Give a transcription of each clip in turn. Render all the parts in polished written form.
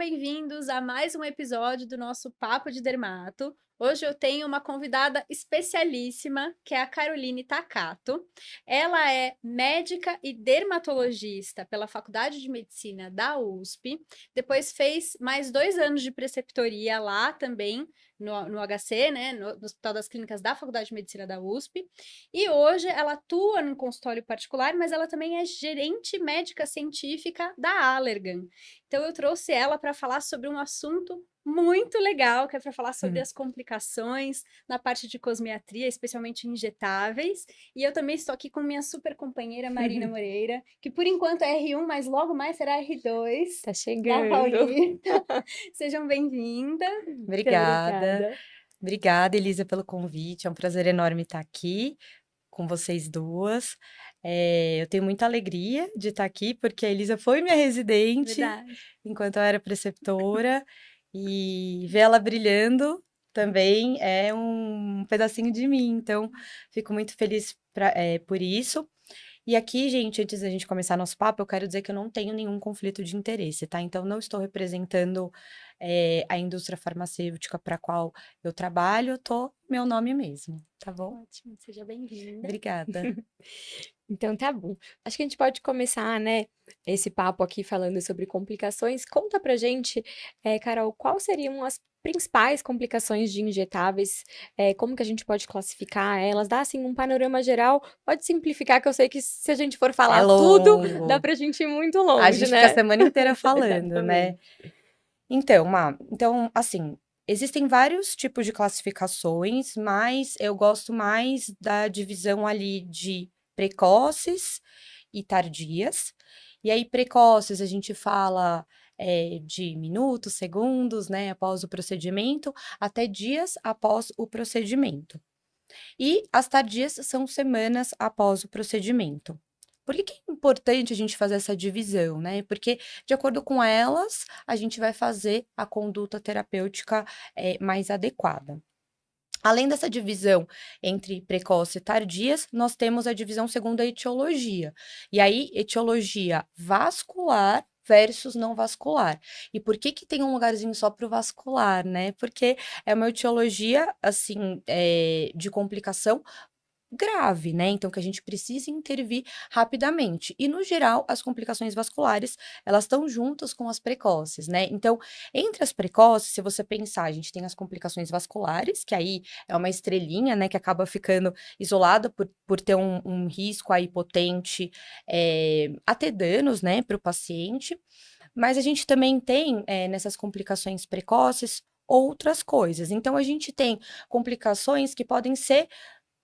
bem-vindos a mais um episódio do nosso Papo de Dermato. Hoje eu tenho uma convidada especialíssima, que é a Caroline Takato. Ela é médica e dermatologista pela Faculdade de Medicina da USP. Depois fez mais 2 anos de preceptoria lá também, no HC, né, no Hospital das Clínicas da Faculdade de Medicina da USP. E hoje ela atua no consultório particular, mas ela também é gerente médica científica da Allergan. Então eu trouxe ela para falar sobre um assunto muito legal, que é para falar sobre Hum. as complicações na parte de cosmetria, especialmente injetáveis. E eu também estou aqui com minha super companheira Marina Moreira, que por enquanto é R1, mas logo mais será R2 Tá da chegando. Paulista. Sejam bem-vindas. Muito Obrigada. obrigada. Obrigada, Elisa, pelo convite. É um prazer enorme estar aqui com vocês duas. Eu tenho muita alegria de estar aqui, porque a Elisa foi minha residente Verdade. enquanto eu era preceptora, e ver ela brilhando também é um pedacinho de mim. Então, fico muito feliz por isso. E aqui, gente, antes da gente começar nosso papo, eu quero dizer que eu não tenho nenhum conflito de interesse, tá? Então, não estou representando a indústria farmacêutica para a qual eu trabalho, eu tô meu nome mesmo, tá bom? Ótimo, seja bem-vinda. Obrigada. Então tá bom. Acho que a gente pode começar, né, esse papo aqui falando sobre complicações. Conta pra gente, Carol, quais seriam as principais complicações de injetáveis? Como que a gente pode classificar elas? Dá assim um panorama geral. Pode simplificar, que eu sei que se a gente for É falar tudo, dá longo. pra gente ir muito A longe, gente fica a né? semana inteira falando, né? Exatamente. Então, assim, existem vários tipos de classificações, mas eu gosto mais da divisão ali de precoces e tardias. E aí, precoces, a gente fala de minutos, segundos, né, após o procedimento, até dias após o procedimento. E as tardias são semanas após o procedimento. Por que é importante a gente fazer essa divisão, né? Porque, de acordo com elas, a gente vai fazer a conduta terapêutica mais adequada. Além dessa divisão entre precoce e tardias, nós temos a divisão segundo a etiologia. E aí, etiologia vascular versus não vascular. E por que que tem um lugarzinho só para o vascular, né? Porque é uma etiologia, assim, de complicação grave, né? Então, que a gente precisa intervir rapidamente. E, no geral, as complicações vasculares, elas estão juntas com as precoces, né? Então, entre as precoces, se você pensar, a gente tem as complicações vasculares, que aí é uma estrelinha, né? Que acaba ficando isolada por ter um risco aí potente a ter danos, né? Para o paciente. Mas a gente também tem, nessas complicações precoces, outras coisas. Então, a gente tem complicações que podem ser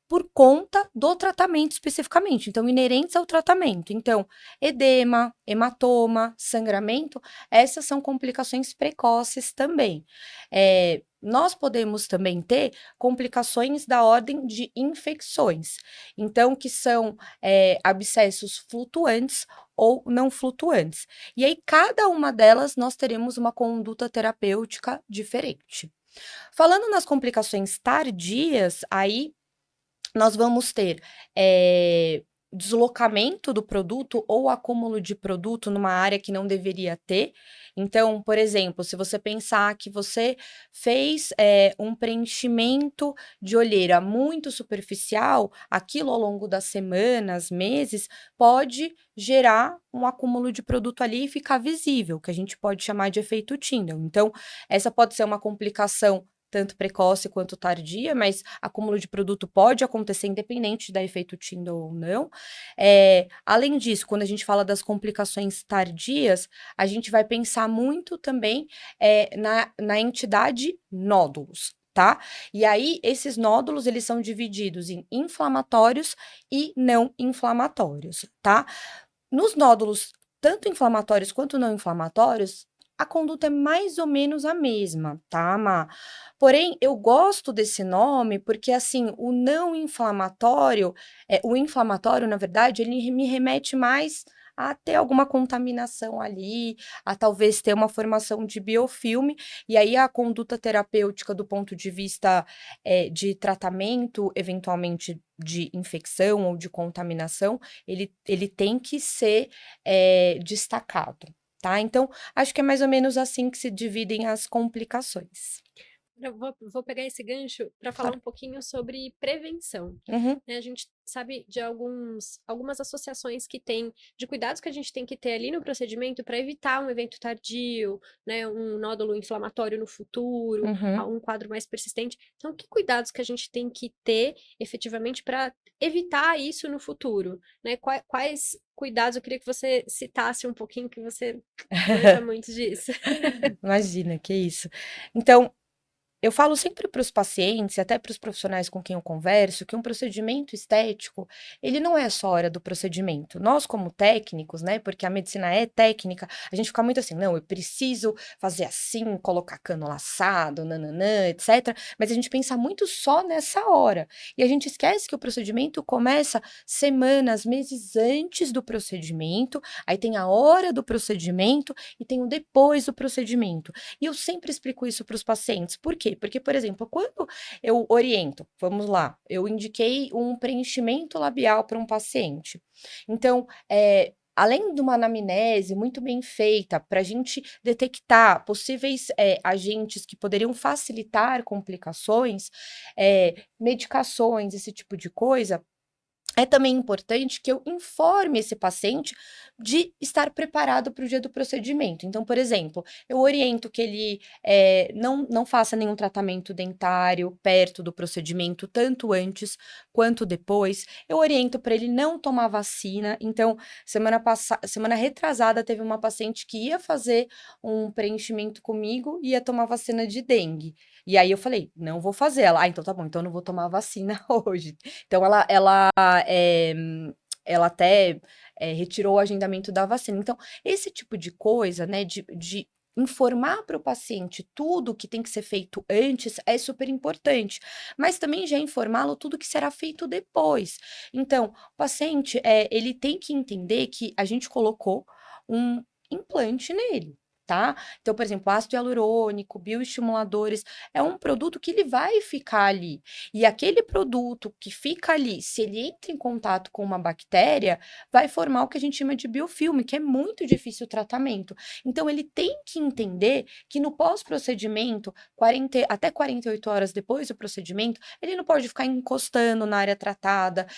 por conta do tratamento especificamente, então inerentes ao tratamento. Então, edema, hematoma, sangramento, essas são complicações precoces também. Nós podemos também ter complicações da ordem de infecções, então, que são abscessos flutuantes ou não flutuantes. E aí, cada uma delas, nós teremos uma conduta terapêutica diferente. Falando nas complicações tardias, aí nós vamos ter deslocamento do produto ou acúmulo de produto numa área que não deveria ter. Então, por exemplo, se você pensar que você fez um preenchimento de olheira muito superficial, aquilo ao longo das semanas, meses, pode gerar um acúmulo de produto ali e ficar visível, que a gente pode chamar de efeito Tyndall. Então, essa pode ser uma complicação tanto precoce quanto tardia, mas acúmulo de produto pode acontecer independente da efeito Tyndall ou não. Além disso, quando a gente fala das complicações tardias, a gente vai pensar muito também na entidade nódulos. Tá? E aí, esses nódulos, eles são divididos em inflamatórios e não inflamatórios, tá? Nos nódulos, tanto inflamatórios quanto não inflamatórios, a conduta é mais ou menos a mesma, tá, Má? Porém, eu gosto desse nome porque, assim, o inflamatório, na verdade, ele me remete mais a ter alguma contaminação ali, a talvez ter uma formação de biofilme, e aí a conduta terapêutica do ponto de vista de tratamento, eventualmente de infecção ou de contaminação, ele tem que ser destacado. tá? Então, acho que é mais ou menos assim que se dividem as complicações. Eu vou pegar esse gancho para falar Claro. um pouquinho sobre prevenção. Uhum, Né? A gente sabe de algumas associações que tem, de cuidados que a gente tem que ter ali no procedimento para evitar um evento tardio, né? Um nódulo inflamatório no futuro, uhum. um quadro mais persistente. Então, que cuidados que a gente tem que ter efetivamente para evitar isso no futuro? Né? Quais cuidados eu queria que você citasse um pouquinho, que você manja muito disso. Imagina, que isso. Então, eu falo sempre para os pacientes, e até para os profissionais com quem eu converso, que um procedimento estético, ele não é só a hora do procedimento. Nós, como técnicos, né, porque a medicina é técnica, a gente fica muito assim, não, eu preciso fazer assim, colocar cano laçado, nananã, etc. Mas a gente pensa muito só nessa hora. E a gente esquece que o procedimento começa semanas, meses antes do procedimento, aí tem a hora do procedimento e tem o depois do procedimento. E eu sempre explico isso para os pacientes. Por quê? Porque, por exemplo, quando eu oriento, vamos lá, eu indiquei um preenchimento labial para um paciente. Então, além de uma anamnese muito bem feita, para a gente detectar possíveis agentes que poderiam facilitar complicações, medicações, esse tipo de coisa, é também importante que eu informe esse paciente de estar preparado para o dia do procedimento. Então, por exemplo, eu oriento que ele não faça nenhum tratamento dentário perto do procedimento, tanto antes quanto depois. Eu oriento para ele não tomar vacina. Então, semana retrasada, teve uma paciente que ia fazer um preenchimento comigo e ia tomar vacina de dengue. E aí eu falei, não vou fazer. Ela, então tá bom, então eu não vou tomar vacina hoje. Então eh, ela até, retirou o agendamento da vacina. Então, esse tipo de coisa, né, de informar para o paciente tudo que tem que ser feito antes é super importante, mas também já informá-lo tudo que será feito depois. Então, o paciente, ele tem que entender que a gente colocou um implante nele. Tá? Então, por exemplo, ácido hialurônico, bioestimuladores, é um produto que ele vai ficar ali. E aquele produto que fica ali, se ele entra em contato com uma bactéria, vai formar o que a gente chama de biofilme, que é muito difícil o tratamento. Então, ele tem que entender que no pós-procedimento, até 48 horas depois do procedimento, ele não pode ficar encostando na área tratada,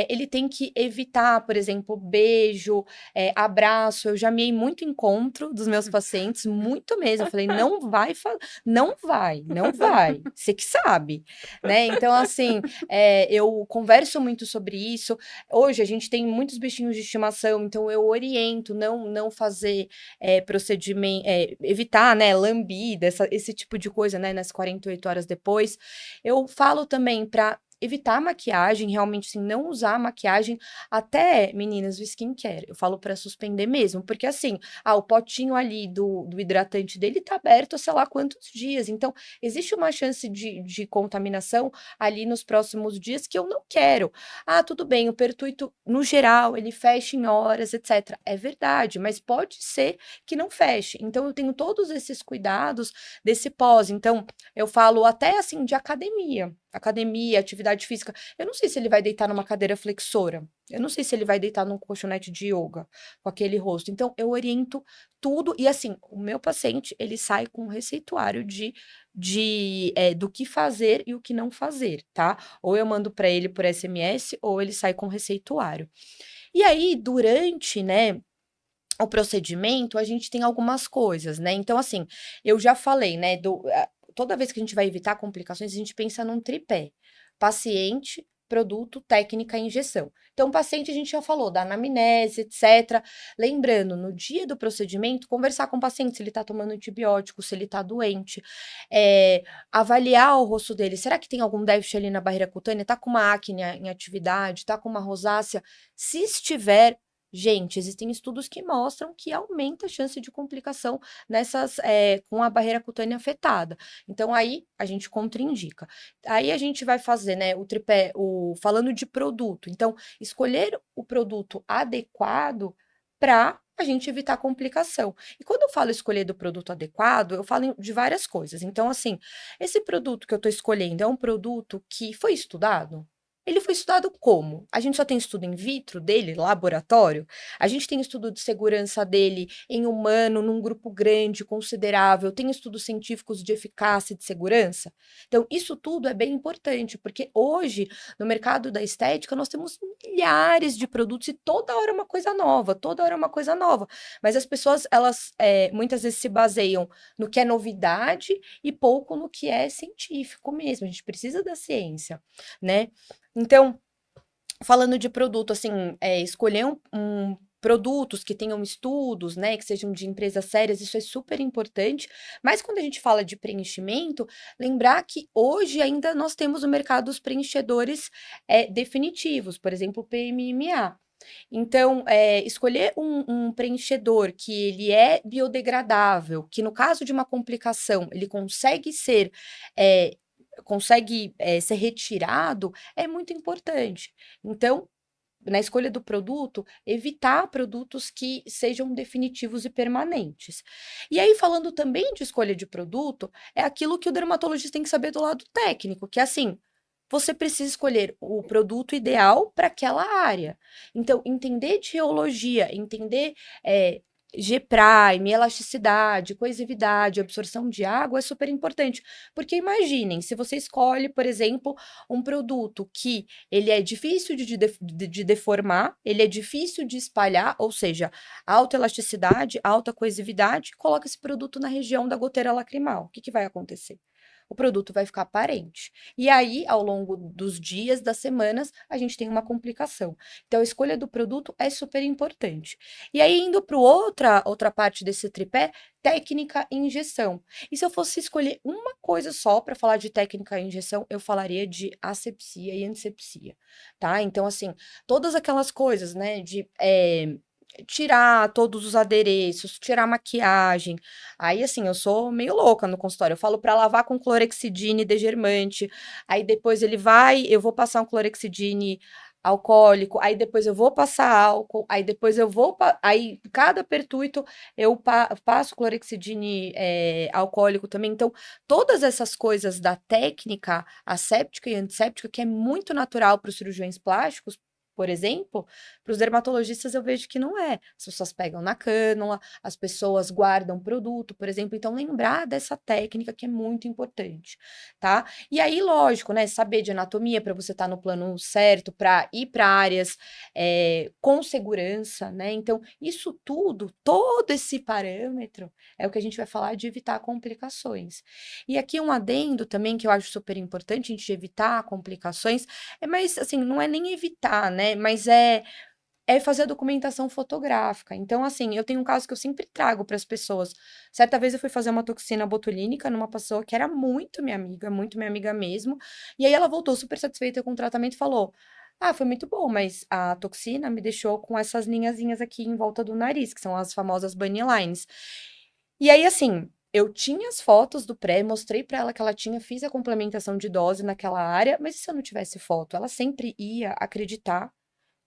ele tem que evitar, por exemplo, beijo, abraço. Eu já amei muito encontro dos meus pacientes, muito mesmo. Eu falei, não vai, não vai. Você que sabe, né? Então, assim, eu converso muito sobre isso. Hoje a gente tem muitos bichinhos de estimação, então eu oriento não fazer procedimento, evitar, né, lambida, esse tipo de coisa, né, nas 48 horas depois. Eu falo também para evitar a maquiagem, realmente, assim, não usar a maquiagem até, meninas, do skincare. Eu falo para suspender mesmo, porque assim, o potinho ali do hidratante dele tá aberto, sei lá quantos dias. Então, existe uma chance de contaminação ali nos próximos dias que eu não quero. Ah, tudo bem, o pertuito, no geral, ele fecha em horas, etc. É verdade, mas pode ser que não feche. Então, eu tenho todos esses cuidados desse pós. Então, eu falo até assim de academia, atividade física. Eu não sei se ele vai deitar numa cadeira flexora. Eu não sei se ele vai deitar num colchonete de yoga com aquele rosto. Então, eu oriento tudo. E assim, o meu paciente, ele sai com um receituário do que fazer e o que não fazer, tá? Ou eu mando para ele por SMS, ou ele sai com receituário. E aí, durante, né, o procedimento, a gente tem algumas coisas, né? Então, assim, eu já falei, né, toda vez que a gente vai evitar complicações, a gente pensa num tripé: paciente, produto, técnica e injeção. Então, o paciente a gente já falou da anamnese, etc. Lembrando, no dia do procedimento, conversar com o paciente se ele tá tomando antibiótico, se ele tá doente, avaliar o rosto dele. Será que tem algum déficit ali na barreira cutânea? Tá com uma acne em atividade? Tá com uma rosácea? Se estiver, gente, existem estudos que mostram que aumenta a chance de complicação com a barreira cutânea afetada. Então, aí a gente contraindica. Aí a gente vai fazer, né, o tripé, falando de produto. Então, escolher o produto adequado para a gente evitar complicação. E quando eu falo escolher do produto adequado, eu falo de várias coisas. Então, assim, esse produto que eu estou escolhendo é um produto que foi estudado? Ele foi estudado como? A gente só tem estudo in vitro dele, laboratório? A gente tem estudo de segurança dele em humano, num grupo grande, considerável? Tem estudos científicos de eficácia e de segurança? Então, isso tudo é bem importante, porque hoje, no mercado da estética, nós temos milhares de produtos e toda hora uma coisa nova, toda hora uma coisa nova. Mas as pessoas, elas muitas vezes se baseiam no que é novidade e pouco no que é científico mesmo. A gente precisa da ciência, né? Então, falando de produto, assim, escolher produtos que tenham estudos, né, que sejam de empresas sérias, isso é super importante. Mas quando a gente fala de preenchimento, lembrar que hoje ainda nós temos no mercado os preenchedores definitivos, por exemplo, o PMMA. Então, escolher um preenchedor que ele é biodegradável, que no caso de uma complicação ele eh, consegue ser retirado, é muito importante. Então, na escolha do produto, evitar produtos que sejam definitivos e permanentes. E aí, falando também de escolha de produto, é aquilo que o dermatologista tem que saber do lado técnico, que é assim, você precisa escolher o produto ideal para aquela área. Então, entender de reologia, entender G-prime, elasticidade, coesividade, absorção de água é super importante. Porque imaginem, se você escolhe, por exemplo, um produto que ele é difícil de deformar, ele é difícil de espalhar, ou seja, alta elasticidade, alta coesividade, coloca esse produto na região da goteira lacrimal. O que, que vai acontecer? O produto vai ficar aparente. E aí, ao longo dos dias, das semanas, a gente tem uma complicação. Então, a escolha do produto é super importante. E aí, indo para outra parte desse tripé, técnica e injeção. E se eu fosse escolher uma coisa só para falar de técnica e injeção, eu falaria de asepsia e antisepsia, tá? Então, assim, todas aquelas coisas, né, de tirar todos os adereços, tirar a maquiagem. Aí, assim, eu sou meio louca no consultório. Eu falo para lavar com clorexidine degermante. Aí depois eu vou passar um clorexidine alcoólico, aí depois eu vou passar álcool, aí depois eu vou, aí cada pertuito eu passo clorexidine alcoólico também. Então, todas essas coisas da técnica asséptica e antisséptica, que é muito natural para os cirurgiões plásticos, por exemplo, para os dermatologistas eu vejo que não é. As pessoas pegam na cânula, as pessoas guardam produto, por exemplo. Então, lembrar dessa técnica que é muito importante, tá? E aí, lógico, né? Saber de anatomia para você estar no plano certo, para ir para áreas com segurança, né? Então, isso tudo, todo esse parâmetro, é o que a gente vai falar de evitar complicações. E aqui um adendo também que eu acho super importante, a gente evitar complicações, mas assim, não é nem evitar, né? Mas é fazer a documentação fotográfica. Então, assim, eu tenho um caso que eu sempre trago para as pessoas. Certa vez eu fui fazer uma toxina botulínica numa pessoa que era muito minha amiga mesmo. E aí ela voltou super satisfeita com o tratamento e falou: Ah, foi muito bom, mas a toxina me deixou com essas linhazinhas aqui em volta do nariz, que são as famosas bunny lines. E aí, assim, eu tinha as fotos do pré, mostrei pra ela que ela tinha, fiz a complementação de dose naquela área, mas e se eu não tivesse foto? Ela sempre ia acreditar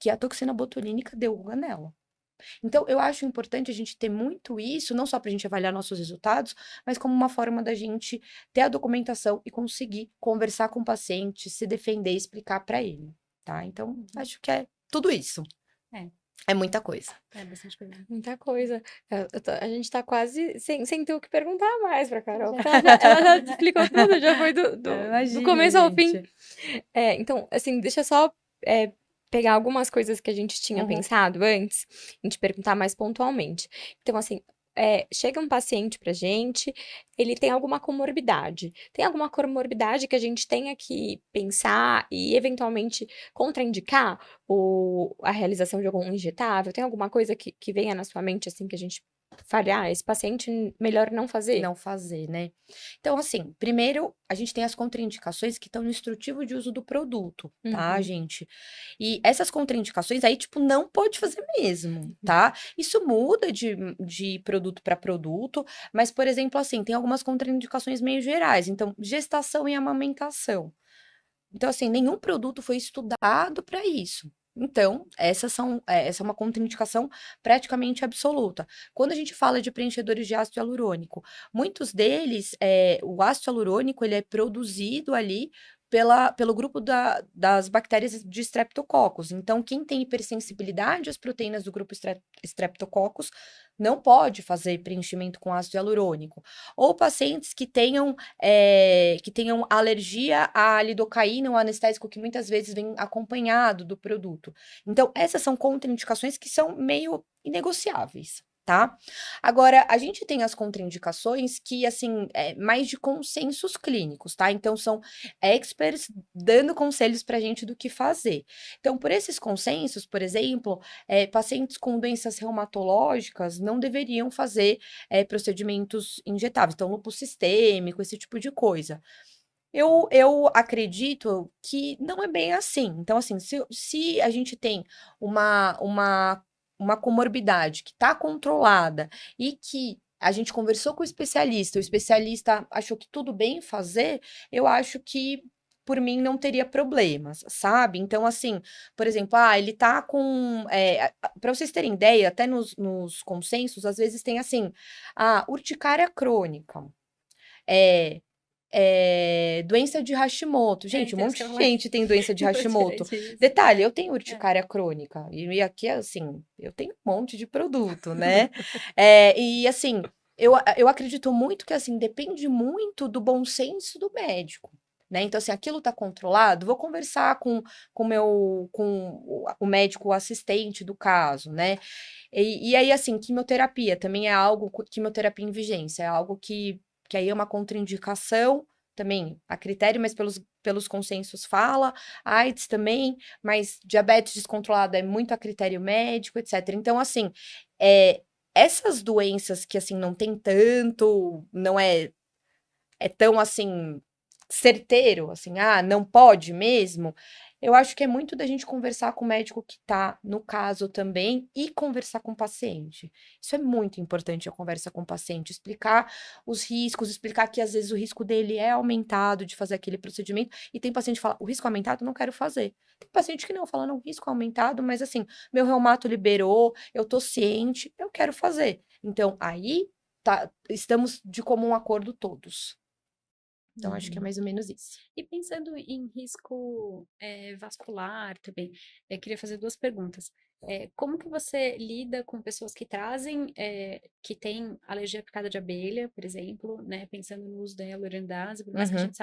que a toxina botulínica deu ruga nela. Então, eu acho importante a gente ter muito isso, não só para a gente avaliar nossos resultados, mas como uma forma da gente ter a documentação e conseguir conversar com o paciente, se defender e explicar para ele, tá? Então, acho que é tudo isso. É. É muita coisa. É bastante coisa. Muita coisa. A gente tá quase sem ter o que perguntar mais pra Carol. Porque ela já explicou tudo, já foi do começo ao fim. Então, assim, deixa eu só pegar algumas coisas que a gente tinha pensado antes, a gente perguntar mais pontualmente. Então, assim, chega um paciente pra gente, ele tem alguma comorbidade. Tem alguma comorbidade que a gente tenha que pensar e, eventualmente, contraindicar a realização de algum injetável? Tem alguma coisa que venha na sua mente, assim, que a gente fale, esse paciente melhor não fazer? Não fazer, né? Então, assim, primeiro, a gente tem as contraindicações que estão no instrutivo de uso do produto, tá, Uhum. gente? E essas contraindicações aí, tipo, não pode fazer mesmo, tá? Isso muda de produto para produto, mas, por exemplo, assim, tem algumas contraindicações meio gerais. Então, gestação e amamentação. Então, assim, nenhum produto foi estudado para isso. Então, essa é uma contraindicação praticamente absoluta. Quando a gente fala de preenchedores de ácido hialurônico, muitos deles, o ácido hialurônico, ele é produzido ali pelo grupo das bactérias de Streptococcus. Então, quem tem hipersensibilidade às proteínas do grupo Streptococcus não pode fazer preenchimento com ácido hialurônico. Ou pacientes que tenham alergia à lidocaína, um anestésico que muitas vezes vem acompanhado do produto. Então, essas são contraindicações que são meio inegociáveis. Tá? Agora, a gente tem as contraindicações que, assim, mais de consensos clínicos, tá? Então, são experts dando conselhos pra gente do que fazer. Então, por esses consensos, por exemplo, pacientes com doenças reumatológicas não deveriam fazer procedimentos injetáveis, então, lúpus sistêmico, esse tipo de coisa. Eu acredito que não é bem assim. Então, assim, se a gente tem uma comorbidade que está controlada e que a gente conversou com o especialista achou que tudo bem fazer, eu acho que por mim não teria problemas, sabe? Então, assim, por exemplo, ele tá com. Para vocês terem ideia, até nos consensos, às vezes tem assim, urticária crônica. É, doença de Hashimoto. Gente, um Então, isso monte que eu de ia falar. gente tem doença de Hashimoto. Isso. Detalhe, eu tenho urticária crônica. E aqui, assim, eu tenho um monte de produto, né? E, assim, eu acredito muito que, assim, depende muito do bom senso do médico. Né? Então, assim, aquilo tá controlado, vou conversar com o médico assistente do caso, né? E aí, assim, quimioterapia também é algo, quimioterapia em vigência, é algo que aí é uma contraindicação também a critério, mas pelos consensos fala, AIDS também, mas diabetes descontrolada é muito a critério médico, etc. Então, assim, essas doenças que, assim, não tem tanto, não é tão, assim, certeiro, assim, não pode mesmo, eu acho que é muito da gente conversar com o médico que tá no caso também e conversar com o paciente. Isso é muito importante, a conversa com o paciente, explicar os riscos, explicar que às vezes o risco dele é aumentado de fazer aquele procedimento, e tem paciente que fala, o risco aumentado, não quero fazer. Tem paciente que não, fala, não, risco aumentado, mas assim, meu reumato liberou, eu tô ciente, eu quero fazer. Então, aí, estamos de comum acordo todos. Então, acho que é mais ou menos isso. E pensando em risco vascular também, queria fazer duas perguntas. Como que você lida com pessoas que trazem, que têm alergia à picada de abelha, por exemplo, né? Pensando no uso da hialurondase, por mais que a Uhum, gente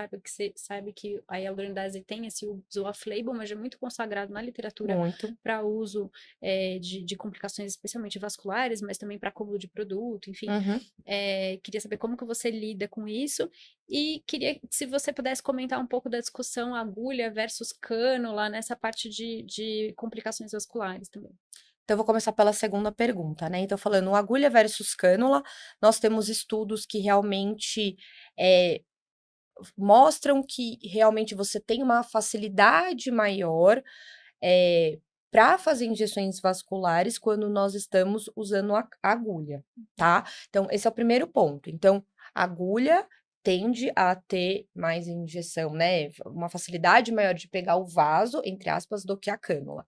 saiba que a hialurondase tem esse uso off-label, mas é muito consagrado na literatura muito. para uso de complicações, especialmente vasculares, mas também para acúmulo de produto, enfim. Uhum. Queria saber como que você lida com isso e queria, se você pudesse comentar um pouco da discussão agulha versus cânula nessa parte de complicações vasculares também. Então, eu vou começar pela segunda pergunta, né? Então, falando agulha versus cânula, nós temos estudos que realmente mostram que realmente você tem uma facilidade maior para fazer injeções vasculares quando nós estamos usando a agulha, tá? Então, esse é o primeiro ponto. Então, a agulha tende a ter mais injeção, né? Uma facilidade maior de pegar o vaso, entre aspas, do que a cânula.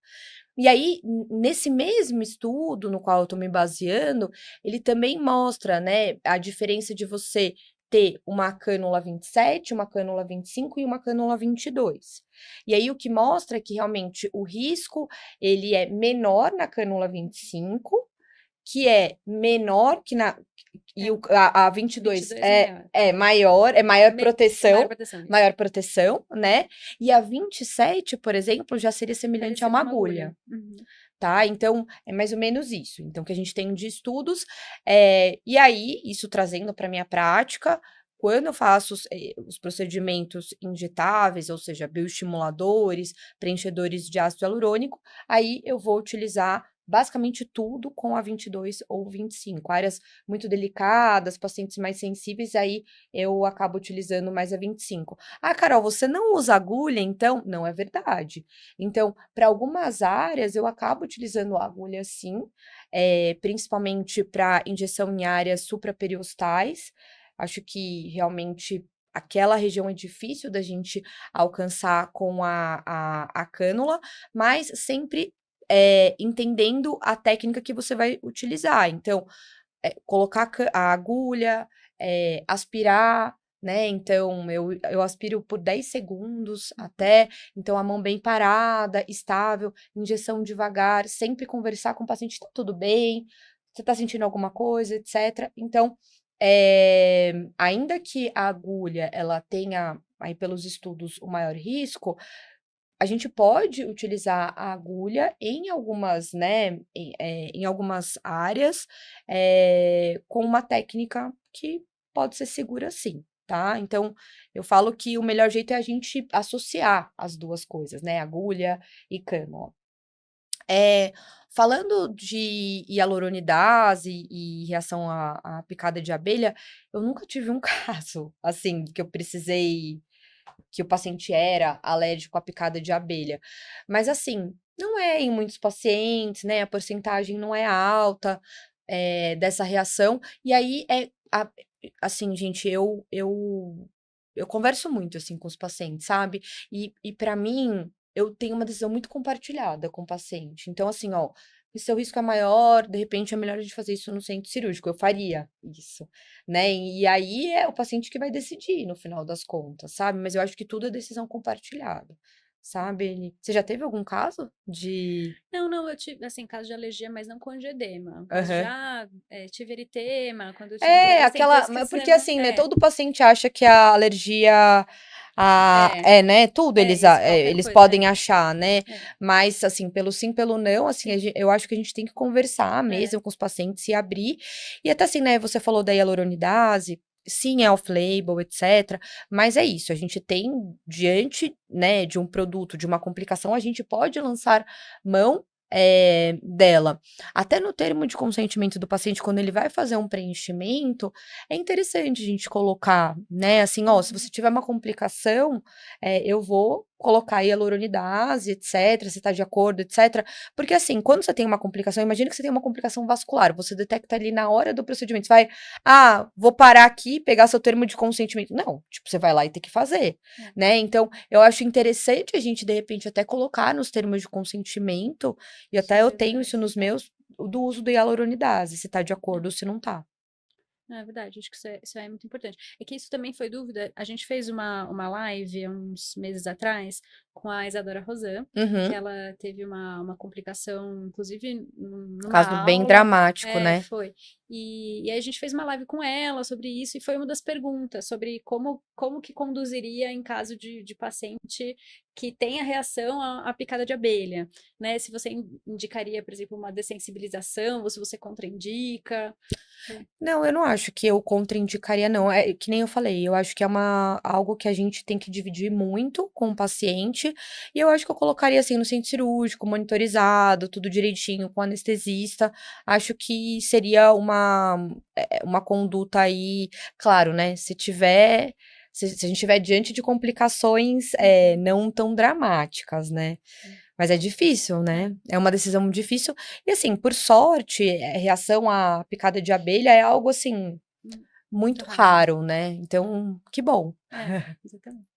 E aí, nesse mesmo estudo no qual eu estou me baseando, ele também mostra, né, a diferença de você ter uma cânula 27, uma cânula 25 e uma cânula 22. E aí, o que mostra é que realmente o risco, ele é menor na cânula 25, que é menor que na... E a 22 22 é maior. é maior Maior proteção, proteção, isso. maior proteção, né? E a 27, por exemplo, já seria semelhante a Parecido uma com uma agulha. Uhum. Tá? Então, é mais ou menos isso. Então, que a gente tem de estudos, e aí, isso trazendo para minha prática, quando eu faço os procedimentos injetáveis, ou seja, bioestimuladores, preenchedores de ácido hialurônico, aí eu vou utilizar basicamente tudo com a 22 ou 25. Áreas muito delicadas, pacientes mais sensíveis, aí eu acabo utilizando mais a 25. Carol, você não usa agulha, então? Não é verdade. Então, para algumas áreas, eu acabo utilizando a agulha sim, principalmente para injeção em áreas supraperiostais. Acho que realmente aquela região é difícil da gente alcançar com a cânula, mas sempre entendendo a técnica que você vai utilizar. Então, colocar a agulha, aspirar, né? Então, eu aspiro por 10 segundos até, então a mão bem parada, estável, injeção devagar, sempre conversar com o paciente, tá tudo bem? Você tá sentindo alguma coisa, etc. Então, ainda que a agulha, ela tenha, aí pelos estudos, o maior risco, a gente pode utilizar a agulha em algumas, né, em algumas áreas, com uma técnica que pode ser segura sim, tá? Então, eu falo que o melhor jeito é a gente associar as duas coisas, né, agulha e cânula. Falando de hialuronidase e reação à picada de abelha, eu nunca tive um caso, assim, que eu precisei que o paciente era alérgico à picada de abelha. Mas assim, não é em muitos pacientes, né? A porcentagem não é alta, dessa reação. E aí assim, gente, eu converso muito assim com os pacientes, sabe? E para mim, eu tenho uma decisão muito compartilhada com o paciente. Então, assim, ó, se seu risco é maior, de repente é melhor a gente fazer isso no centro cirúrgico. Eu faria isso, né? E aí é o paciente que vai decidir no final das contas, sabe? Mas eu acho que tudo é decisão compartilhada, sabe? Você já teve algum caso de. Não, eu tive, assim, caso de alergia, mas não com angioedema. Caso Aham. já tive eritema, quando eu tive, É, assim, aquela. coisas que você Porque não... assim, né? Todo paciente acha que a alergia. Né? Tudo Isso, qualquer eles coisa, podem achar, né? é, Mas, assim, pelo sim, pelo não, assim, sim, eu acho que a gente tem que conversar é, mesmo com os pacientes, se abrir. E até assim, né? Você falou da hialuronidase, sim, é off-label, etc. Mas é isso, a gente tem, diante, né, de um produto, de uma complicação, a gente pode lançar mão. Dela. Até no termo de consentimento do paciente, quando ele vai fazer um preenchimento, é interessante a gente colocar, né? Assim, ó, se uhum, você tiver uma complicação, eu vou colocar hialuronidase, etc., se tá de acordo, etc. Porque, assim, quando você tem uma complicação, imagina que você tem uma complicação vascular, você detecta ali na hora do procedimento, você vai, vou parar aqui, pegar seu termo de consentimento. Não, tipo, você vai lá e tem que fazer, é, né? Então, eu acho interessante a gente, de repente, até colocar nos termos de consentimento, e até eu sobre tenho isso nos meus, do uso do hialuronidase, se tá de acordo ou se não tá. é verdade, acho que isso é muito importante. É que isso também foi dúvida. A gente fez uma live há uns meses atrás com a Isadora Rosan, que Uhum. ela teve uma complicação, inclusive numa Caso bem aula. dramático, né? Foi. E aí a gente fez uma live com ela sobre isso, e foi uma das perguntas, sobre como que conduziria em caso de paciente que tenha reação à picada de abelha, né? Se você indicaria, por exemplo, uma dessensibilização, ou se você contraindica. Não, eu não acho que eu contraindicaria, não. É que nem eu falei, eu acho que é algo que a gente tem que dividir muito com o paciente. E eu acho que eu colocaria assim no centro cirúrgico, monitorizado, tudo direitinho, com anestesista. Acho que seria uma conduta aí, claro, né? Se a gente tiver diante de complicações não tão dramáticas, né? Mas é difícil, né? É uma decisão difícil. E assim, por sorte, reação à picada de abelha é algo assim Muito muito raro. raro, né? Então, que bom. Exatamente.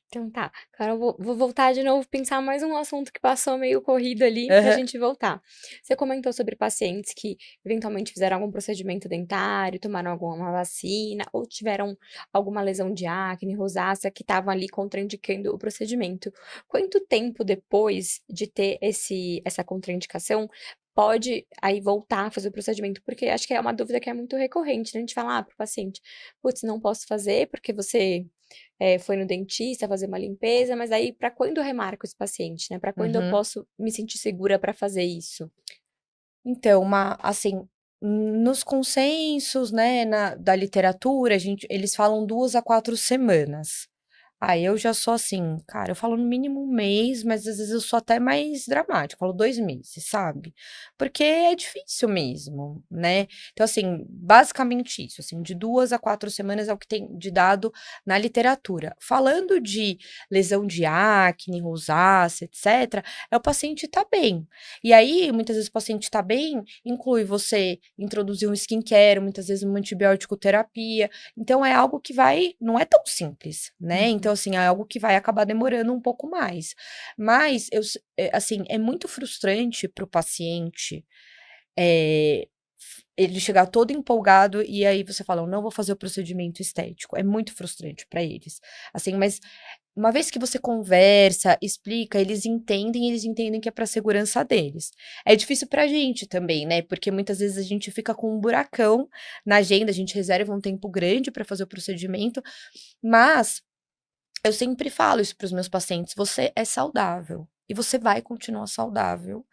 Então tá, Carol, vou voltar de novo, pensar mais um assunto que passou meio corrido ali pra Aham. gente voltar. Você comentou sobre pacientes que eventualmente fizeram algum procedimento dentário, tomaram alguma vacina ou tiveram alguma lesão de acne, rosácea que estavam ali contraindicando o procedimento. Quanto tempo depois de ter essa contraindicação pode aí voltar a fazer o procedimento? Porque acho que é uma dúvida que é muito recorrente, né? A gente fala para o paciente, putz, não posso fazer porque você foi no dentista fazer uma limpeza, mas aí para quando eu remarco esse paciente, né? Para quando eu Uhum. posso me sentir segura para fazer isso? Então, assim, nos consensos, né, da literatura, eles falam 2 a 4 semanas. Aí eu já sou assim, cara, eu falo no mínimo um mês, mas às vezes eu sou até mais dramática, eu falo 2 meses, sabe? Porque é difícil mesmo, né? Então, assim, basicamente isso, assim, de 2 a 4 semanas é o que tem de dado na literatura. Falando de lesão de acne, rosácea, etc., o paciente tá bem. E aí, muitas vezes o paciente tá bem, inclui você introduzir um skincare, muitas vezes uma antibiótico terapia. Então é algo que não é tão simples, né? Então, assim, é algo que vai acabar demorando um pouco mais. Mas, assim, é muito frustrante para o paciente, eh, ele chegar todo empolgado e aí você fala, eu não vou fazer o procedimento estético. É muito frustrante para eles. Assim, mas uma vez que você conversa, explica, eles entendem que é para segurança deles. É difícil pra gente também, né? Porque muitas vezes a gente fica com um buracão na agenda, a gente reserva um tempo grande para fazer o procedimento, mas eu sempre falo isso para os meus pacientes, você é saudável e você vai continuar saudável.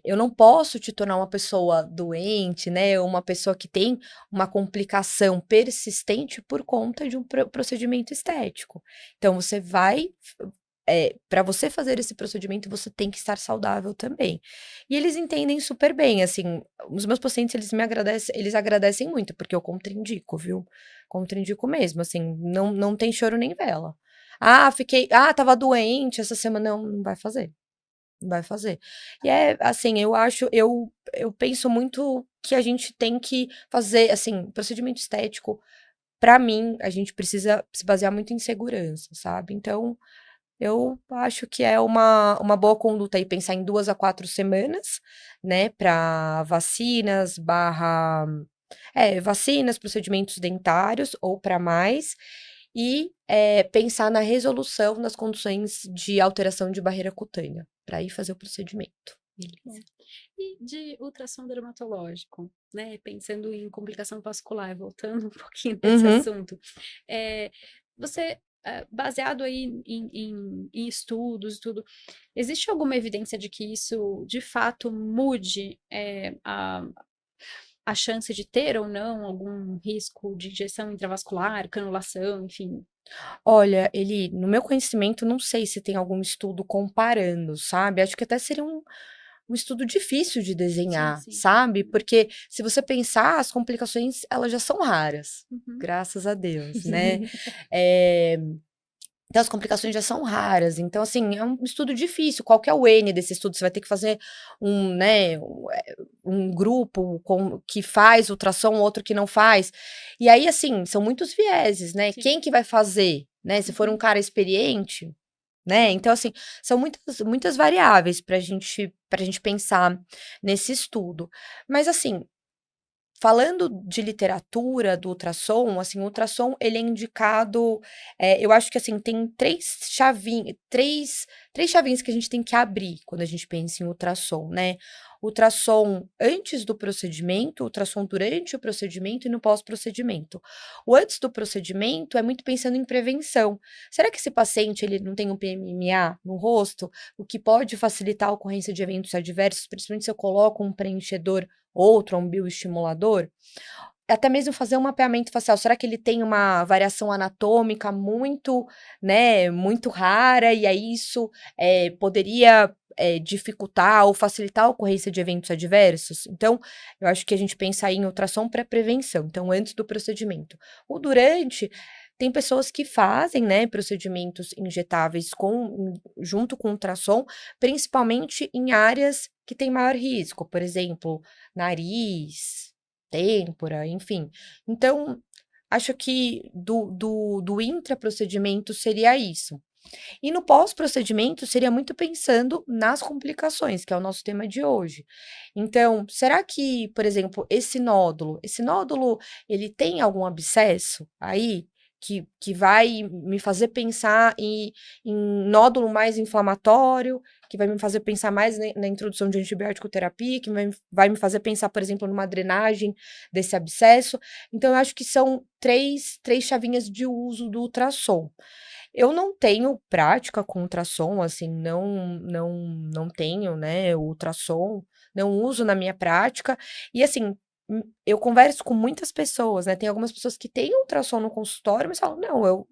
Eu não posso te tornar uma pessoa doente, né, ou uma pessoa que tem uma complicação persistente por conta de um procedimento estético. Então você vai, para você fazer esse procedimento, você tem que estar saudável também. E eles entendem super bem, assim, os meus pacientes, eles agradecem muito, porque eu contraindico, viu? Contraindico mesmo, assim, não tem choro nem vela. Tava doente essa semana, não vai fazer. Vai fazer. E assim, eu penso muito que a gente tem que fazer, assim, procedimento estético, pra mim, a gente precisa se basear muito em segurança, sabe? Então, eu acho que é uma boa conduta aí pensar em 2 a 4 semanas, né, pra vacinas, procedimentos dentários ou pra mais, e pensar na resolução das condições de alteração de barreira cutânea, para ir fazer o procedimento. Bom. E de ultrassom dermatológico, né? Pensando em complicação vascular, voltando um pouquinho nesse Uhum. assunto, você, baseado aí em estudos e tudo, existe alguma evidência de que isso de fato mude a chance de ter ou não algum risco de injeção intravascular, canulação, enfim? Olha, no meu conhecimento, não sei se tem algum estudo comparando, sabe? Acho que até seria um estudo difícil de Sim, desenhar, sim. sabe? Porque se você pensar, as complicações, elas já são raras, Uhum. graças a Deus, né? Eh, Então, as complicações já são raras. Então, assim, é um estudo difícil. Qual que é o N desse estudo? Você vai ter que fazer né, um grupo que faz ultrassom, outro que não faz. E aí, assim, são muitos vieses, né? Sim. Quem que vai fazer, né? Se for um Uhum. cara experiente, né? Então, assim, são muitas variáveis pra gente pensar nesse estudo. Mas, assim, falando de literatura do ultrassom, assim, o ultrassom ele é indicado, eu acho que, assim, tem três chavinhas que a gente tem que abrir quando a gente pensa em ultrassom, né. Ultrassom antes do procedimento, ultrassom durante o procedimento e no pós-procedimento. O antes do procedimento é muito pensando em prevenção. Será que esse paciente ele não tem um PMMA no rosto, o que pode facilitar a ocorrência de eventos adversos, principalmente se eu coloco um preenchedor outro, um bioestimulador, até mesmo fazer um mapeamento facial. Será que ele tem uma variação anatômica muito, né, muito rara, e aí isso poderia dificultar ou facilitar a ocorrência de eventos adversos? Então, eu acho que a gente pensa aí em ultrassom para prevenção, então antes do procedimento. O durante, tem pessoas que fazem, né, procedimentos injetáveis junto com ultrassom, principalmente em áreas que têm maior risco, por exemplo, nariz, têmpora, enfim. Então, acho que do intraprocedimento seria isso. E no pós-procedimento seria muito pensando nas complicações, que é o nosso tema de hoje. Então, será que, por exemplo, esse nódulo, ele tem algum abscesso aí? Que vai me fazer pensar em nódulo mais inflamatório, que vai me fazer pensar mais na introdução de antibiótico terapia, que vai me fazer pensar, por exemplo, numa drenagem desse abscesso. Então, eu acho que são três chavinhas de uso do ultrassom. Eu não tenho prática com ultrassom, assim, não tenho, né, o ultrassom, não uso na minha prática. E assim, eu converso com muitas pessoas, né, tem algumas pessoas que têm ultrassom no consultório, mas falam: "Não, eu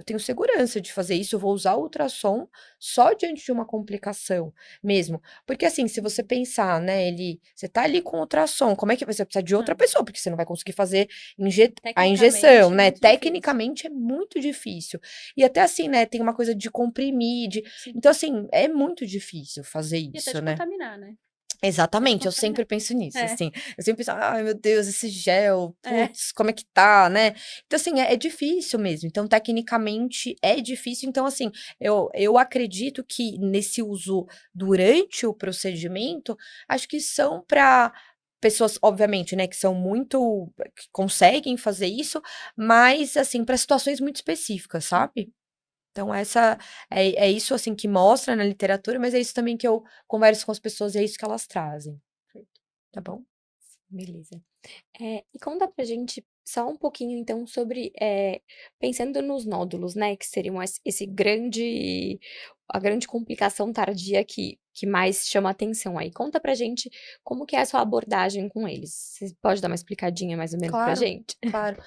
tenho segurança de fazer isso, eu vou usar o ultrassom só diante de uma complicação mesmo". Porque assim, se você pensar, né, você tá ali com ultrassom, como é que você precisa de outra Não. pessoa, porque você não vai conseguir fazer a Tecnicamente, injeção, é né, muito difícil. tecnicamente é muito difícil. E até assim, né, tem uma coisa de comprimir, Sim. então assim, é muito difícil fazer E até isso, de né. contaminar, né? Até de Exatamente, eu contaminar. sempre penso nisso, É, assim, eu sempre penso: "Ai meu Deus, esse gel, é. putz, como é que tá, né". Então assim, é difícil mesmo, então tecnicamente é difícil, então assim, eu acredito que nesse uso durante o procedimento, acho que são pessoas, obviamente, né, que são muito, que conseguem fazer isso, mas, assim, para situações muito específicas, sabe? Então, é isso, assim, que mostra na literatura, mas é isso também que eu converso com as pessoas e é isso que elas trazem. Tá bom? Beleza. E conta pra gente só um pouquinho, então, sobre, pensando nos nódulos, né, que seriam a grande complicação tardia que mais chama atenção aí. Conta pra gente como que é a sua abordagem com eles. Você pode dar uma explicadinha mais ou menos pra Claro, gente? claro.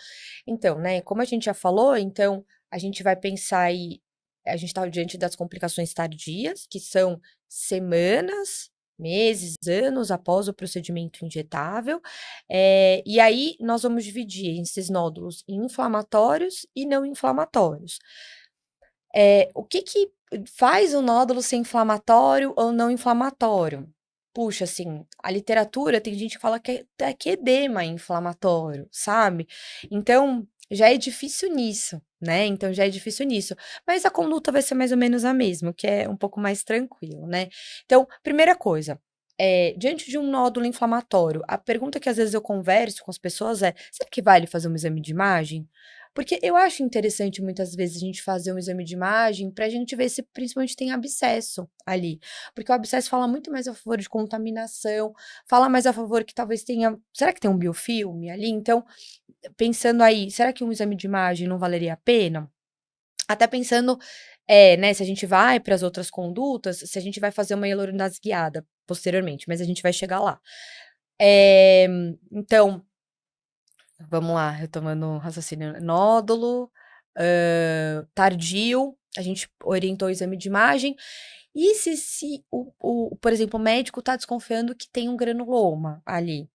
Então, né, como a gente já falou, então a gente vai pensar aí, a gente está diante das complicações tardias, que são semanas, meses, anos após o procedimento injetável, e aí nós vamos dividir esses nódulos em inflamatórios e não inflamatórios. O que que faz o nódulo ser inflamatório ou não inflamatório? Puxa, assim, a literatura tem gente que fala que até que edema é inflamatório, sabe? Então, já é difícil nisso, né? Então, já é difícil nisso. Mas a conduta vai ser mais ou menos a mesma, o que é um pouco mais tranquilo, né? Então, primeira coisa, diante de um nódulo inflamatório, a pergunta que às vezes eu converso com as pessoas é: será que vale fazer um exame de imagem? Porque eu acho interessante muitas vezes a gente fazer um exame de imagem para a gente ver se principalmente tem abscesso ali. Porque o abscesso fala muito mais a favor de contaminação, fala mais a favor que talvez tenha. Será que tem um biofilme ali? Então, pensando aí, será que um exame de imagem não valeria a pena? Até pensando, né, se a gente vai para as outras condutas, se a gente vai fazer uma hialuronidase guiada posteriormente, mas a gente vai chegar lá. Eh, então, vamos lá, retomando o raciocínio. Nódulo, tardio, a gente orientou o exame de imagem. E se por exemplo, o médico está desconfiando que tem um granuloma ali?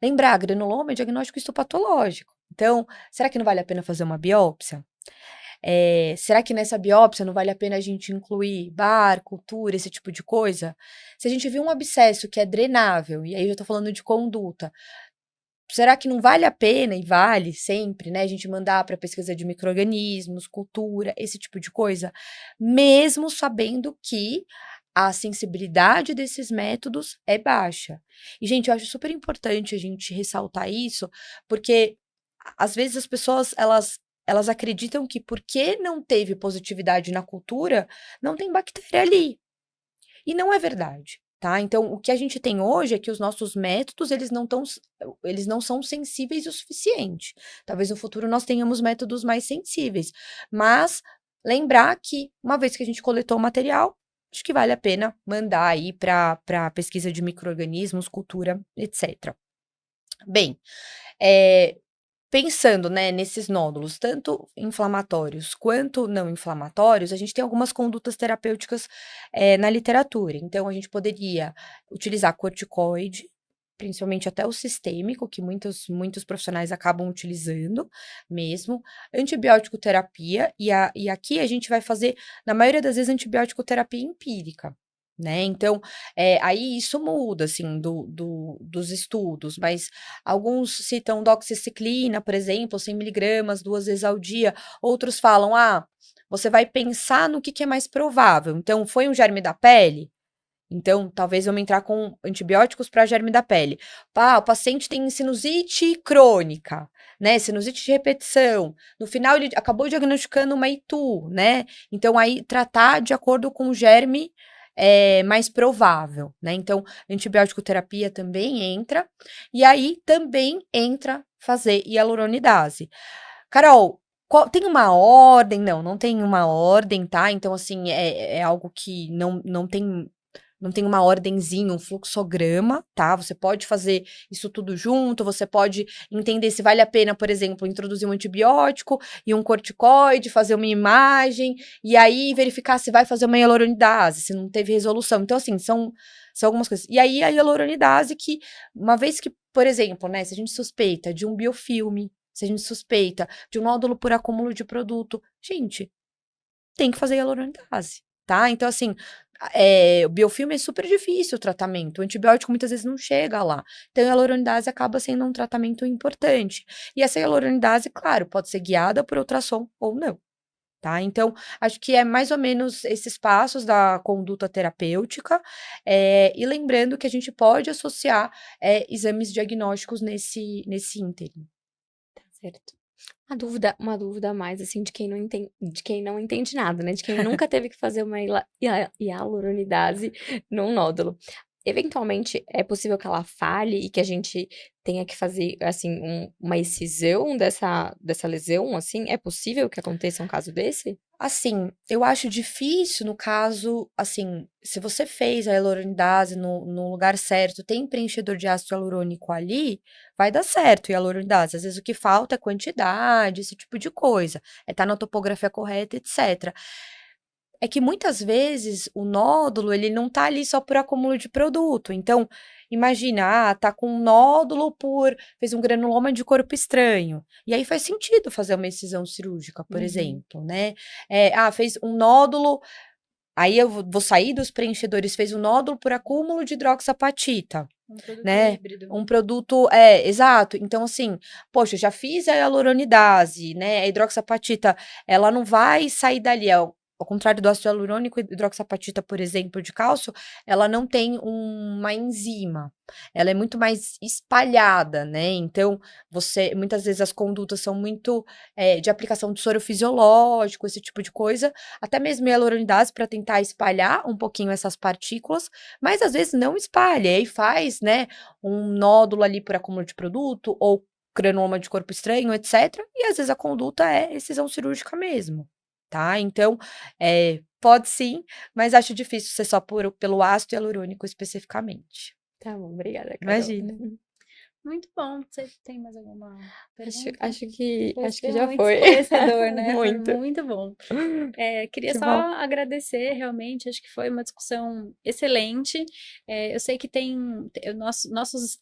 Lembrar, granuloma é diagnóstico histopatológico. Então, será que não vale a pena fazer uma biópsia? Será que nessa biópsia não vale a pena a gente incluir bar, cultura, esse tipo de coisa? Se a gente viu um abscesso que é drenável, e aí eu já tô falando de conduta, será que não vale a pena, e vale sempre, né, a gente mandar para pesquisa de micro-organismos, cultura, esse tipo de coisa? Mesmo sabendo que a sensibilidade desses métodos é baixa. E, gente, eu acho super importante a gente ressaltar isso, porque às vezes as pessoas elas acreditam que porque não teve positividade na cultura, não tem bactéria ali. E não é verdade, tá? Então, o que a gente tem hoje é que os nossos métodos, eles não são sensíveis o suficiente. Talvez no futuro nós tenhamos métodos mais sensíveis, mas lembrar que uma vez que a gente coletou o material, acho que vale a pena mandar aí para pesquisa de micro-organismos, cultura, etc. Bem, eh, pensando, né, nesses nódulos, tanto inflamatórios quanto não inflamatórios, a gente tem algumas condutas terapêuticas, na literatura. Então, a gente poderia utilizar corticoide, principalmente até o sistêmico, que muitos profissionais acabam utilizando mesmo, antibiótico terapia, e aqui a gente vai fazer, na maioria das vezes, antibiótico terapia empírica. Né, então, aí isso muda, assim, dos estudos, mas alguns citam doxiciclina, por exemplo, 100 miligramas 2 vezes ao dia, outros falam: "Ah, você vai pensar no que é mais provável, então foi um germe da pele? Então talvez vamos entrar com antibióticos para germe da pele. O paciente tem sinusite crônica, né, sinusite de repetição, no final ele acabou diagnosticando uma ITU, né, então aí tratar de acordo com o germe, mais provável, né, então antibiótico terapia também entra, e aí também entra fazer hialuronidase. Carol, tem uma ordem? Não, não tem uma ordem, tá? Então, assim, é algo que não tem uma ordenzinha, um fluxograma, tá? Você pode fazer isso tudo junto, você pode entender se vale a pena, por exemplo, introduzir um antibiótico e um corticoide, fazer uma imagem, e aí verificar se vai fazer uma hialuronidase, se não teve resolução. Então, assim, são algumas coisas. E aí a hialuronidase que, uma vez que, por exemplo, né, se a gente suspeita de um biofilme, se a gente suspeita de um nódulo por acúmulo de produto, gente, tem que fazer hialuronidase, tá? Então, assim, o biofilme é super difícil o tratamento, o antibiótico muitas vezes não chega lá. Então, a hialuronidase acaba sendo um tratamento importante. E essa hialuronidase, claro, pode ser guiada por ultrassom ou não, tá? Então, acho que é mais ou menos esses passos da conduta terapêutica, e lembrando que a gente pode associar exames diagnósticos nesse ínterim. Tá certo. Uma dúvida a mais, assim, de quem não entende nada, né? De quem nunca teve que fazer uma hialuronidase num nódulo. Eventualmente, é possível que ela falhe e que a gente tenha que fazer, assim, uma excisão dessa lesão, assim? É possível que aconteça um caso desse? Assim, eu acho difícil no caso, assim, se você fez a hialuronidase no lugar certo, tem preenchedor de ácido hialurônico ali, vai dar certo a hialuronidase. Às vezes o que falta é quantidade, esse tipo de coisa, é estar na topografia correta, etc. É que muitas vezes o nódulo, ele não tá ali só por acúmulo de produto. Então, imagina, tá com um nódulo fez um granuloma de corpo estranho. E aí faz sentido fazer uma excisão cirúrgica, por Uhum. exemplo, né? Fez um nódulo, aí eu vou sair dos preenchedores, fez um nódulo por acúmulo de hidroxapatita, Um produto né? híbrido. Um produto, exato. Então, assim, poxa, já fiz a hialuronidase, né? A hidroxapatita, ela não vai sair dali. Ao contrário do ácido hialurônico, hidroxapatita, por exemplo, de cálcio, ela não tem uma enzima. Ela é muito mais espalhada, né? Então, muitas vezes as condutas são muito de aplicação de soro fisiológico, esse tipo de coisa. Até mesmo a hialuronidase para tentar espalhar um pouquinho essas partículas, mas às vezes não espalha, e aí faz, né, um nódulo ali por acúmulo de produto, ou granuloma de corpo estranho, etc. E às vezes a conduta é excisão cirúrgica mesmo, tá? Então, pode sim, mas acho difícil ser só pelo ácido hialurônico especificamente. Tá bom, obrigada, Carol. Imagina. Muito bom. Você tem mais alguma pergunta? Acho que Foi já muito foi. esclarecedor, né? Foi Muito. muito bom. Queria Que só bom. agradecer, realmente, acho que foi uma discussão excelente. Eu sei que nossos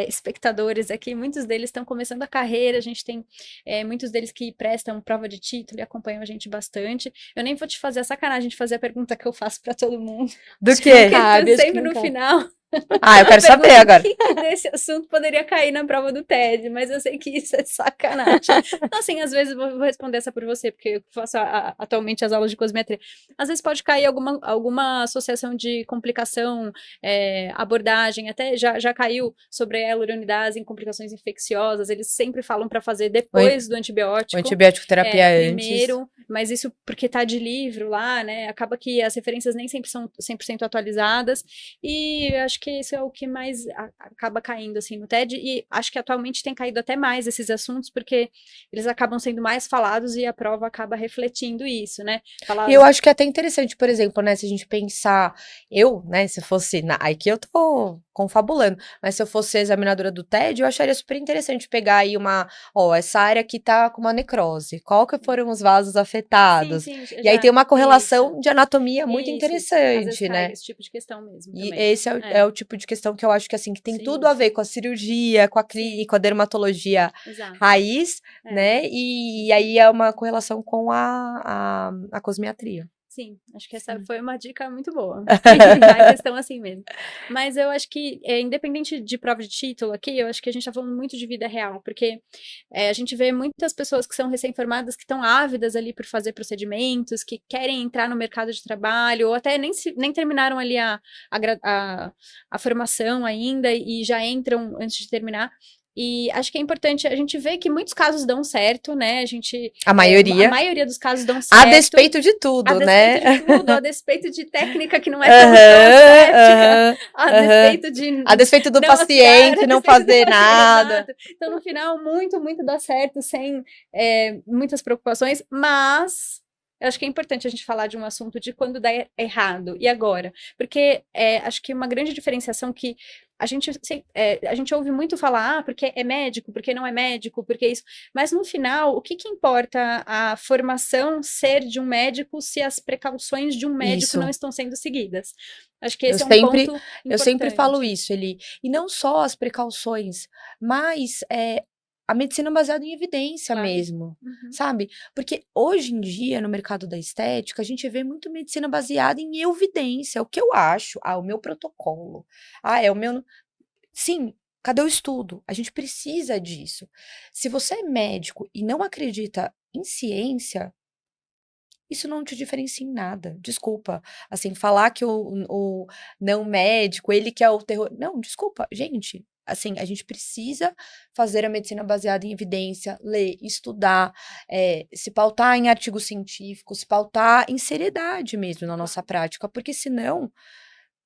espectadores aqui, muitos deles estão começando a carreira, a gente tem muitos deles que prestam prova de título e acompanham a gente bastante. Eu nem vou te fazer a sacanagem de fazer a pergunta que eu faço para todo mundo, Do Acho que não quê? cabe, acho que sempre não no cabe. final. Eu quero saber Pergunta agora. que desse assunto poderia cair na prova do TED, mas eu sei que isso é sacanagem. Então, assim, às vezes eu vou responder essa por você, porque eu faço atualmente as aulas de cosmetria. Às vezes pode cair alguma associação de complicação, abordagem, até já caiu sobre a hialuronidase em complicações infecciosas. Eles sempre falam para fazer depois do O antibiótico. antibiótico terapia antes. Primeiro, mas isso porque tá de livro lá, né? Acaba que as referências nem sempre são 100% atualizadas, e eu acho que isso é o que mais acaba caindo, assim, no TED, e acho que atualmente tem caído até mais esses assuntos, porque eles acabam sendo mais falados e a prova acaba refletindo isso, né? E eu acho que é até interessante, por exemplo, né, se a gente pensar, né, se fosse, aqui eu tô confabulando, mas se eu fosse examinadora do TED, eu acharia super interessante pegar aí essa área aqui tá com uma necrose, qual que foram os vasos afetados? Sim, E aí tem uma isso, correlação de anatomia muito isso. Às vezes interessante, cai né? esse tipo de questão mesmo E também. esse é o tipo de questão que eu acho que, assim, que tem tudo Sim, a ver com a cirurgia, com a clínica, com a dermatologia exato. raiz, né? E aí é uma correlação com a cosmiatria. Sim, acho que essa Sim. foi uma dica muito boa. A questão assim mesmo. Mas eu acho que, independente de prova de título aqui, eu acho que a gente está falando muito de vida real, porque a gente vê muitas pessoas que são recém-formadas que estão ávidas ali por fazer procedimentos, que querem entrar no mercado de trabalho, ou até nem terminaram ali a formação ainda e já entram antes de terminar. E acho que é importante, a gente vê que muitos casos dão certo, né? A a maioria. maioria dos casos dão A certo. despeito de tudo, né? A despeito de tudo, a despeito de técnica que não é tão aséptica, a despeito de A despeito do não aspirar, paciente a não despeito do fazer paciente, nada. exato. Então, no final, muito, muito dá certo, sem muitas preocupações, mas eu acho que é importante a gente falar de um assunto de quando dá errado, e agora? Porque acho que uma grande diferenciação que a gente ouve muito falar, porque é médico, porque não é médico, porque isso. Mas no final, o que importa a formação ser de um médico se as precauções de um médico não Isso. estão sendo seguidas? Acho que Eu esse é um sempre, ponto eu sempre falo importante. isso, Eli. E não só as precauções, mas a medicina baseada em evidência Claro. mesmo, Uhum. sabe? Porque hoje em dia, no mercado da estética, a gente vê muito medicina baseada em evidência. O que eu acho? O meu protocolo. É o meu. Sim, cadê o estudo? A gente precisa disso. Se você é médico e não acredita em ciência, isso não te diferencia em nada. Desculpa. Assim, falar que o não médico, ele que é o terror. Não, desculpa, gente. Assim, a gente precisa fazer a medicina baseada em evidência, ler, estudar, se pautar em artigo científico, se pautar em seriedade mesmo na nossa prática, porque senão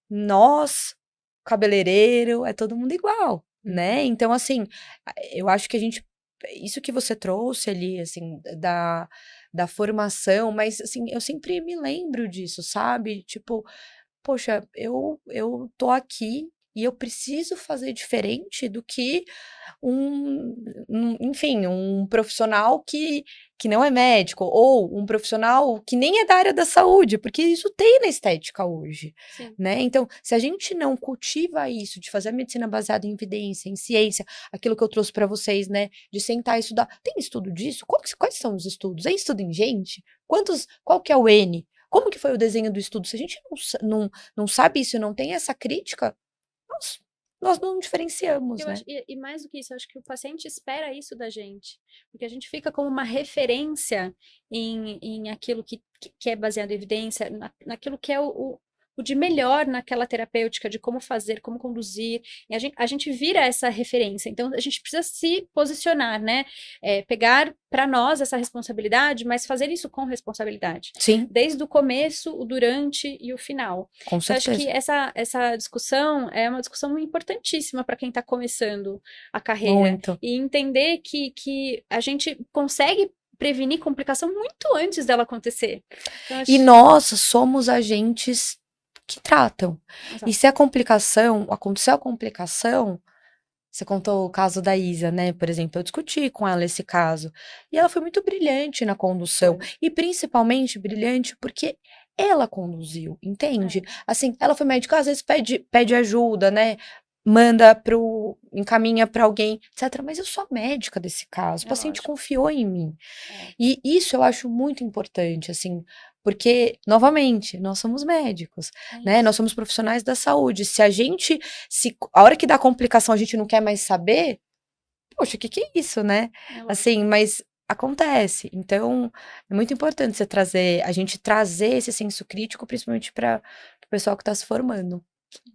nós, cabeleireiro, é todo mundo igual, né? Então, assim, eu acho que a gente. Isso que você trouxe ali, assim, da formação, mas, assim, eu sempre me lembro disso, sabe? Tipo, poxa, eu tô aqui e eu preciso fazer diferente do que enfim, um profissional que não é médico, ou um profissional que nem é da área da saúde, porque isso tem na estética hoje, Sim. né? Então, se a gente não cultiva isso, de fazer a medicina baseada em evidência, em ciência, aquilo que eu trouxe para vocês, né, de sentar e estudar. Tem estudo disso? Quais são os estudos? É estudo em gente? Qual que é o N? Como que foi o desenho do estudo? Se a gente não sabe isso, não tem essa crítica, nós, nós não diferenciamos, Eu né? acho, e mais do que isso, eu acho que o paciente espera isso da gente, porque a gente fica como uma referência em aquilo que é baseado em evidência, naquilo que é o de melhor naquela terapêutica, de como fazer, como conduzir, e a gente vira essa referência, então a gente precisa se posicionar, né? Pegar para nós essa responsabilidade, mas fazer isso com responsabilidade, Sim, desde o começo, o durante e o final. com Então, acho que certeza. essa discussão é uma discussão importantíssima para quem está começando a carreira. Muito. E entender que a gente consegue prevenir complicação muito antes dela acontecer. Então, E nós somos agentes que tratam. E Exato. se aconteceu a complicação, você contou o caso da Isa, né? Por exemplo, eu discuti com ela esse caso. E ela foi muito brilhante na condução. Foi. E principalmente brilhante porque ela conduziu, entende? É. Assim, ela foi médica, às vezes pede ajuda, né? Encaminha para alguém, etc. Mas eu sou a médica desse caso. O É paciente lógico. confiou em mim. É. E isso eu acho muito importante, assim, porque, novamente, nós somos médicos, É né? Nós isso. somos profissionais da saúde. A hora que dá complicação, a gente não quer mais saber, poxa, o que que é isso, né? É lógico. Assim, mas acontece. Então, é muito importante a gente trazer esse senso crítico, principalmente para o pessoal que está se formando.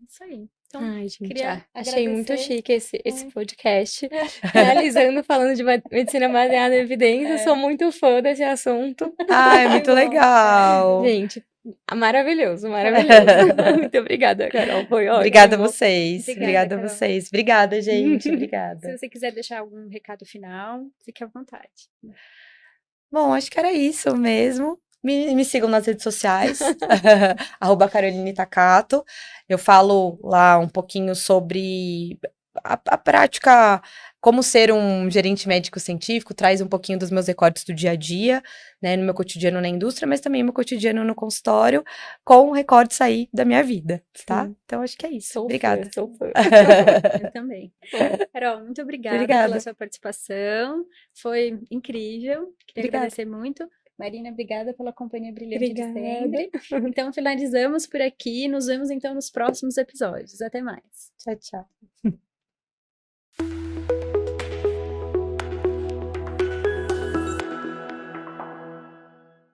Isso aí. Então, Ai, gente, queria achei muito agradecer chique esse muito. podcast. Realizando, falando de medicina baseada em evidência, sou muito fã desse assunto. Ah, é Que muito bom. legal. Gente, maravilhoso, maravilhoso. Muito obrigada, Carol. Foi Obrigada a ótimo. vocês. Obrigada, Obrigada a Carol. vocês. Obrigada, gente. Se Obrigada. você quiser deixar algum recado final, fique à vontade. Bom, acho que era isso mesmo. Me sigam nas redes sociais, @Caroline Takato. Eu falo lá um pouquinho sobre a prática, como ser um gerente médico científico, traz um pouquinho dos meus recortes do dia a dia, né, no meu cotidiano na indústria, mas também no meu cotidiano no consultório, com recortes aí da minha vida, tá? Sim. Então acho que é isso. Sou Obrigada. fã, sou fã. Eu também. Carol, muito obrigada Obrigada. pela sua participação. Foi incrível. Queria Obrigada. agradecer muito. Marina, obrigada pela companhia brilhante de Obrigada. sempre. Então, finalizamos por aqui. Nos vemos então nos próximos episódios. Até mais. Tchau, tchau.